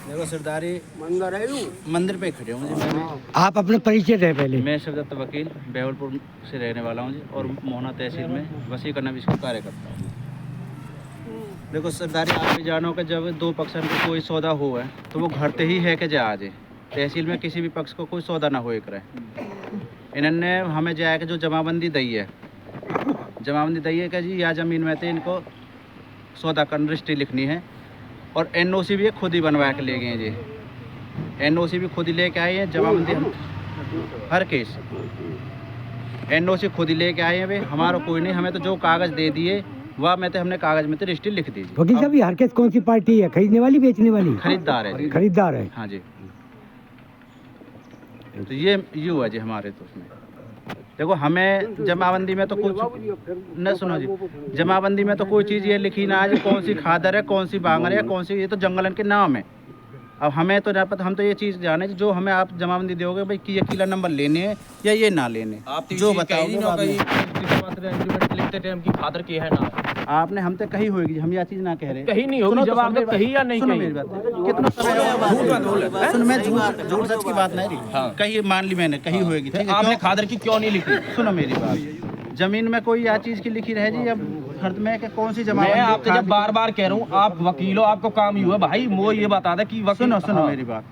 देखो सरदारी मंदिर पे खड़े हूँ जी। आप अपना परिचय दें पहले। मैं शिवदत्त वकील बेवलपुर से रहने वाला हूँ जी और मोहना तहसील में वसीकरण विषय कार्य करता हूँ। देखो सरदारी, आप भी जानो कि जब दो पक्षों को कोई सौदा हो है तो वो घर ही है कि जा आज तहसील में किसी भी पक्ष को कोई सौदा ना हो करे। इन्होंने हमें जाए कि जो जमाबंदी दी है कि जी या ज़मीन में थे इनको सौदा कर रजिस्ट्री लिखनी है और एनओसी भी खुद ही बनवा के ले गए जी। एनओसी भी खुद ही लेके आए हैं, जमाबंदी हर केस एनओसी खुद ही लेके आए हैं भाई, हमारा कोई नहीं। हमें तो जो कागज़ दे दिए वह में तो हमने कागज़ में तो रजिस्ट्री लिख दी। वकील साहब, हर केस कौन सी पार्टी है, खरीदने वाली बेचने वाली? खरीदार है जी। खरीदार है, हाँ जी। तो ये हुआ जी हमारे तो उसमें। देखो हमें जमाबंदी में तो कुछ न, सुनो जी, जमाबंदी में तो कोई चीज़ ये लिखी ना है कौन सी खादर है, कौन सी बांगर है, कौन सी, ये तो जंगलन के नाम है। अब हमें तो नहीं पता, हम तो ये चीज़ जाने जो हमें आप जमाबंदी दोगे भाई कि ये किला नंबर लेने हैं या ये ना लेने, आप जो बताओगे लिखते टाइम की खादर की है ना आपने हम तो कही होगी, हम यह चीज़ ना कह रहे कहीं नहीं होगी। जब आपने कही या नहीं सुनो कही, मेरी बात, कितना समय सुनो, मैं झूठ सच की बात नहीं रही, कही मान ली मैंने, कही होगी, ठीक है। आपने खादर की क्यों नहीं लिखी? सुनो मेरी बात, जमीन में कोई यह चीज़ की लिखी रहे जी, अब खर्च में कि कौन सी जमा। मैं आपसे जब बार बार कह रहा हूँ, आप वकील हो, आपको काम ही हुआ भाई, वो ये बता दे कि सुनो मेरी बात,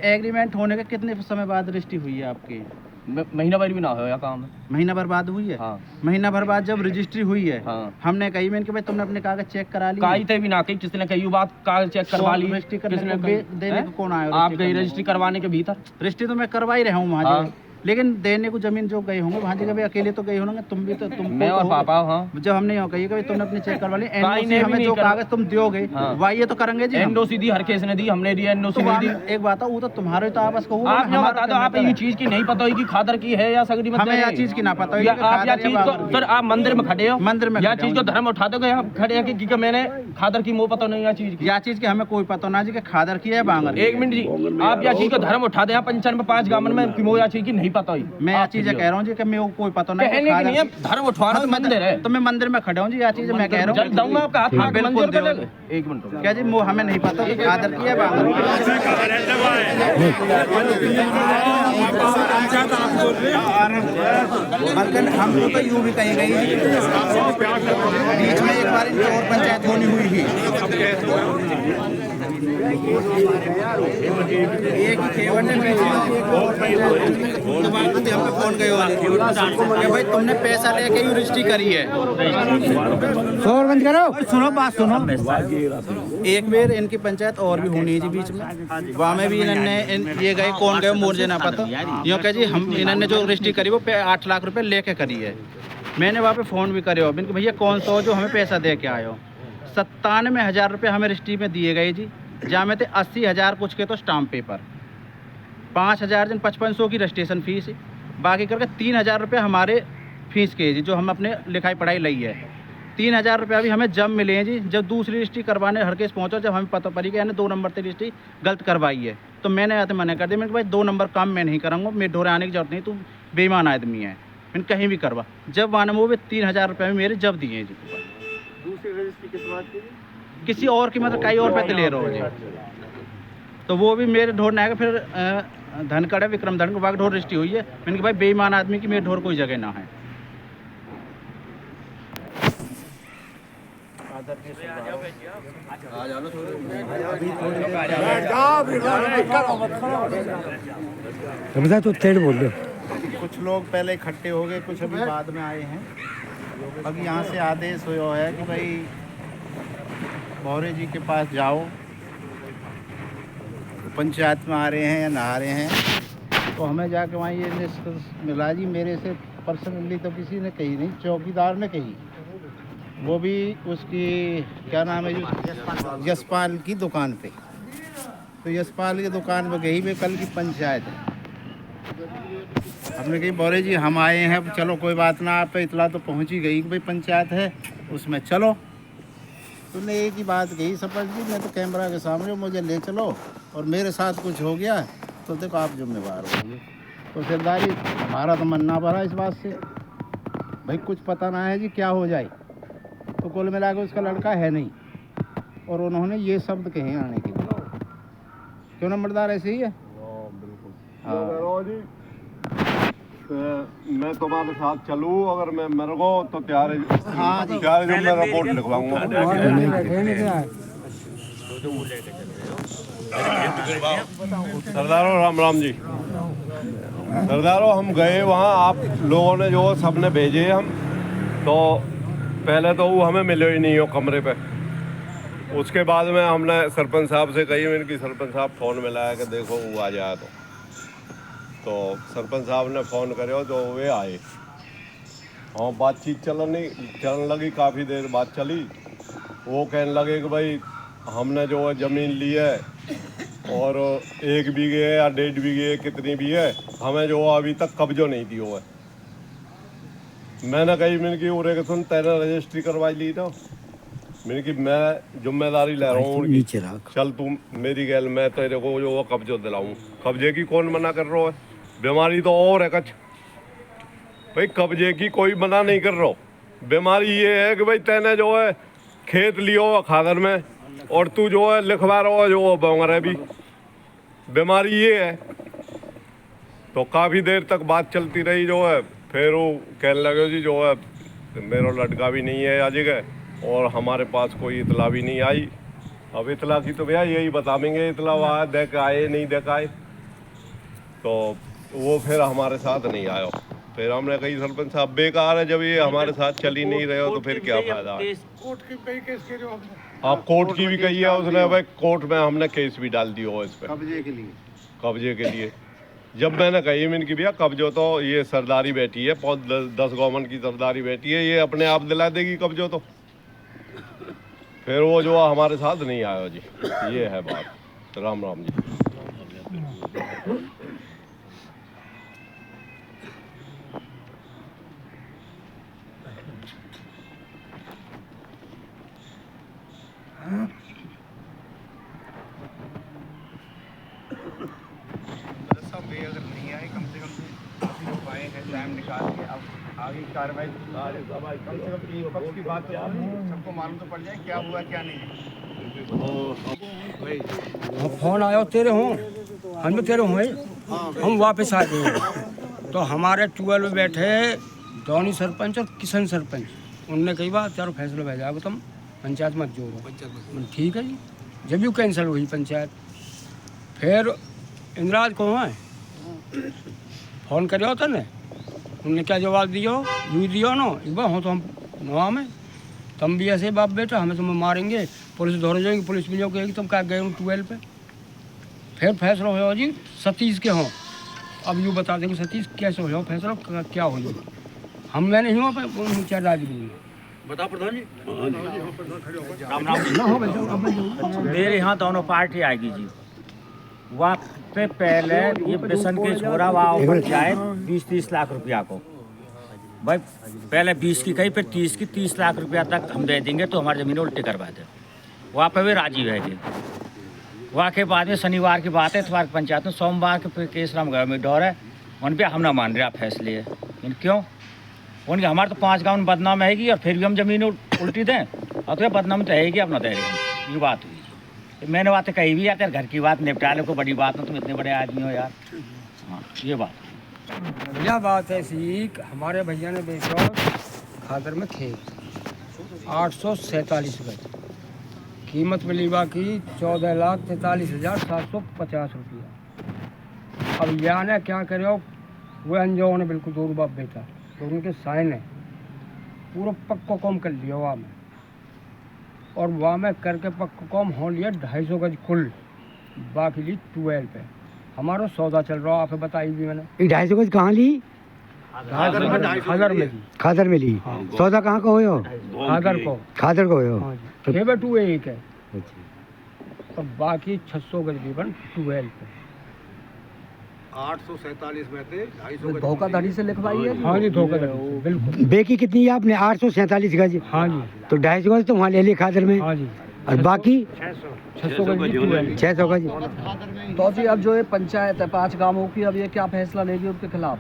एग्रीमेंट होने के कितने समय बाद रजिस्ट्री हुई है आपकी? महीना भर भी ना हो या काम महीना भर बाद हुई है। हाँ। महीना भर बाद जब रजिस्ट्री हुई है, हाँ। हमने कही मैंने कि भाई तुमने अपने कागज चेक करा ली? काई थे भी ना कही, किसने कही बात, कागज चेक करवा ली, किसने देने को कौन आया? आप गई रजिस्ट्री करवाने के भीतर? रजिस्ट्री तो मैं करवा ही रहा हूँ वहाँ, लेकिन देने को जमीन जो गए होंगे वहाँ जगह अकेले तो गए होंगे, तुम भी तो, तुम मैं और पापा। हाँ, जब हमने यहाँ कही कि तुमने अपने चेक करवा ली, एनओसी हमें जो कागज तुम दोगे वह ये तो करेंगे जी। एनओसी दी हर केस ने दी, हमने दी एनओसी नहीं दी। एक बात है, वो तो तुम्हारे तो आपस को आप ये बता दो, आप ये चीज की नहीं पता हुई कि खादर की है या सगरी मतलब हमें यह चीज की ना पता हुई, आप या चीज को फिर आप मंदिर में खड़े हो, मंदिर में या चीज को धर्म उठा दोगे आप खड़े हैं कि मैंने खादर की मुंह पता नहीं या चीज की, या चीज की हमें कोई पता ना जी कि खादर की है बांगर। एक मिनट जी, आप या चीज को धर्म उठा दे 95 गांव में कि वो या चीज की नहीं पता हुई। मैं यह चीज कह रहा हूँ जी कि मैं को कोई पता नहीं, कहने की नहीं है, धर्म उठवाना तो मंदिर है, तो मैं मंदिर में खड़ा हूँ जी, यह चीज मैं कह रहा हूँ। दूंगा आपका हाथ, हाँ, बिल्कुल दोगे। एक मिनट क्या जी, वो हमें नहीं पता कि खादर की है बांगर। हमको तो यूँ भी कही गई बीच में एक बार और पंचायत होनी हुई थी, एक खेवन ने फोन गए वाले कि भाई तुमने पैसा लेके ही रजिस्ट्री करी है। शोर बंद करो, सुनो बात सुनो, एक बार इनकी पंचायत और भी होनी है जी बीच में, वहाँ में भी इन्होंने ये गए, कौन गए मुझे ना पता, यूँ कह जी हम इन्होंने जो रजिस्ट्री करी वो 8 लाख रुपए लेके करी है। मैंने वहाँ पे फ़ोन भी करे हो भैया कौन सा हो जो हमें पैसा दे के आए हो। 97,000 रुपये हमें रजिस्ट्री में दिए गए जी, जहाँ में थे 80,000 कुछ के तो स्टाम्प पेपर, 5,000 दिन 5500 की रजिस्ट्रेशन फीस, बाकी करके 3,000 रुपये हमारे फीस के जी, जो हम अपने लिखाई पढ़ाई ली है। 3,000 रुपये अभी हमें जब मिले हैं जी, जब दूसरी रजिस्ट्री करवाने हर केस पहुँचो, जब हमें पता पड़ी कि यानी 2 नंबर से रजिस्ट्री गलत करवाई है, तो मैंने आते मना कर दिया। मैंने भाई 2 नंबर काम मैं नहीं करूँगा, मेरे ढोरे आने की जरूरत नहीं, तू बेईमान आदमी है, मैंने कहीं भी करवा। जब वहाँ वो भी 3,000 रुपये में मेरे जब दिए हैं जी। दूसरी रजिस्ट्री किस बात की? किसी और की, मतलब कई और पैसे ले रहे हो जी, तो वो भी मेरे ढोर ना है। फिर धनखड़ है, विक्रम धन वाघ ढोर रजिस्ट्री हुई है। मैंने कहा भाई बेईमान आदमी की मेरे ढोर कोई जगह ना है। तो तेज बोल दो। कुछ लोग पहले इकट्ठे हो गए, कुछ अभी बाद में आए हैं। अब यहाँ से आदेश हुआ है कि भाई भौरे जी के पास जाओ, पंचायत में आ रहे हैं या नहा रहे हैं। तो हमें जाके वहाँ ये निष्कर्ष मिला जी, मेरे से पर्सनली तो किसी ने कही नहीं, चौकीदार ने कही, वो भी उसकी क्या नाम है जो यशपाल की दुकान पे। तो यशपाल की दुकान पे गई, भाई कल की पंचायत है। हमने कही भौरे जी हम आए हैं, चलो कोई बात ना, आप पे इतला तो पहुंच ही गई कि भाई पंचायत है, उसमें चलो। तुमने एक ही बात कही, सरपंच जी मैं तो कैमरा के सामने, मुझे ले चलो, और मेरे साथ कुछ हो गया तो देखो आप जिम्मेवार होंगे। तो सरदारी हमारा तो मन ना भरा इस बात से, भाई कुछ पता ना है जी क्या हो जाए। तो कुल मिला के उसका लड़का है नहीं, और उन्होंने ये शब्द कहे आने के लिए। क्यों नंबरदार ऐसे ही है? जी मैं तुम्हारे साथ चलूं, अगर मैं मर गो तो तैयार हाँ जी। तैयार जो मैं रिपोर्ट लिखवाऊंगा। सरदारों राम राम जी। सरदारों हम गए वहाँ, आप लोगों ने जो सबने भेजे हम, तो पहले तो वो हमें मिले ही नहीं हो कमरे पे। उसके बाद में हमने सरपंच साहब से कही, इनकी सरपंच साहब फ़ोन मिलाया कि देखो वो आ जाए। तो सरपंच साहब ने फ़ोन करे तो वे आए। हाँ बातचीत चलने लगी, काफ़ी देर बात चली। वो कहने लगे कि भाई हमने जो है ज़मीन ली है और 1 बीघे है या 1.5 बीघे है, कितनी भी है, हमें जो अभी तक कब्जो नहीं दी हुआ है। मैंने कही मैंने कि उरे के सुन तेने रजिस्ट्री करवाई ली ना, मैंने कि मैं जिम्मेदारी ले रहा हूँ उनकी, चल तुम मेरी गैल, मैं तेरे को जो कब्जो दिलाऊं। कब्जे की कौन मना कर रहा है? बीमारी तो और है कच भाई, कब्जे की कोई मना नहीं कर रहा। बीमारी ये है कि भाई तेने जो है खेत लियो खादर में और तू जो है लिखवा रहा है जो बोंगरे भी, बीमारी ये है। तो काफ़ी देर तक बात चलती रही जो है, फिर वो कहने लगे जी जो है मेरा लड़का भी नहीं है जगह और हमारे पास कोई इतला भी नहीं आई। अब इतला की तो भैया यही बताएंगे, इतला वहाँ देख आए नहीं देख आए। तो वो फिर हमारे साथ नहीं आया। फिर हमने कही सरपंच साहब बेकार है, जब ये हमारे साथ चल ही नहीं रहे हो तो फिर क्या फायदा है। हाँ कोर्ट की भी कही है उसने, भाई कोर्ट में हमने केस भी डाल दिया हो इस पर कब्जे के लिए। जब मैंने कही मैंने कि भैया कब्जो तो ये सरदारी बैठी है, 10 गवर्नमेंट की सरदारी बैठी है, ये अपने आप दिला देगी कब्जो तो। फिर वो जो हमारे साथ नहीं आया जी, ये है बात। राम राम जी। अगर नहीं आए कम से कम उपाय है, टाइम निकाल के अब आगे कार्रवाई कम से कम 3 पक्ष की बात सबको मालूम तो पड़ जाए क्या हुआ क्या नहीं। फोन आया तेरे हों, हम तेरे हों, हम वापस आ गए। तो हमारे ट्यूबवेल में बैठे धोनी सरपंच और किशन सरपंच, उनने कई बार चारों फैसला भेजा अब तुम पंचायत मत जोड़ो। ठीक है जी, जब भी कैंसिल हुई पंचायत। फिर इंदिराज को है फ़ोन करे होता ने, उनने क्या जवाब दियो, यूँ दियो नो एक बार हो तो हम नवा में तुम भी ऐसे बाप बेटा हमें तुम्हें मारेंगे, पुलिस दौड़ जाएंगे, पुलिस भी जो कहेगी तुम क्या गए हो ट्यूबवेल पे। फिर फैसला हो जी सतीश के हों। अब यूँ बता देंगे सतीश कैसे हो जाओ फैसला क्या हो जाए, हम मैं नहीं हुआ चार राजनीति बताओ प्रधान जी। मेरे यहाँ दोनों पार्टी आएगी जी। वहाँ पे पहले ये बिशन के छोरा वहाँ जाए 20-30 लाख रुपया को, भाई पहले 20 की कही, फिर 30 की, 30 लाख रुपया तक हम दे देंगे तो हमारी ज़मीन उल्टी करवा दे। वहाँ पे भी राजी है जी। वहाँ के बाद में शनिवार की बात है, इतवार की पंचायत में, सोमवार के केस राम गाँव में डर है, उन पर हम ना मान रहे फैसले है। क्यों उनकी हमारे तो 5 गाँव में बदनाम रहेगी और फिर भी हम ज़मीन उल्टी दें, और तो बदनाम तो रहेगी अपना दे रहे। ये बात हुई। मैंने बात कही भी यार, घर की बात निपटा लो, कोई बड़ी बात ना, तुम इतने बड़े आदमी हो यार। हाँ ये बात बढ़िया बात है सी। हमारे भैया ने बेचा खादर में खेत 847 गज, कीमत मिली बाकी 14,43,750 रुपया। अब यहाँ ने क्या करे, वो अंजो ने बिल्कुल 2 बाप बेचा, तो उनके साइन है पूरा पक्का कॉम कर लिया वहाँ में, और वहाँ में करके पक्का कॉम हो लिया 250 गज कुल, बाकी ली 12 पे। हमारा सौदा चल रहा है, आप बताइए भी मैंने। 250 गज कहाँ ली? खादर में ली। खादर में ली। हाँ। सौदा कहाँ का हो? खादर को। खादर को हो। हाँ जी। 2 एक है और बाकी 600 गज भी बन 12 पे। 847 में थे, 250 धोखाधड़ी से लिखवाई है। हाँ जी धोखाधड़ी से बिल्कुल। बेकी कितनी है आपने? 847 गज। हाँ जी। तो 250 गज तो वहाँ ले लिए खादर में। हाँ जी। और बाकी 600 गज। 600 गज। तो जी अब जो ये पंचायत है 5 गांवों की, अब ये क्या फैसला लेगी उनके खिलाफ?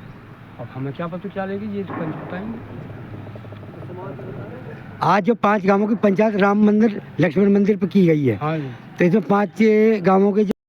अब हमें क्या पता क्या लेगी, ये पंच बताएंगे। आज जो 5 गांवों की पंचायत राम मंदिर लक्ष्मण मंदिर पर की गई है, हाँ जी, तो इसमें 5 गांवों के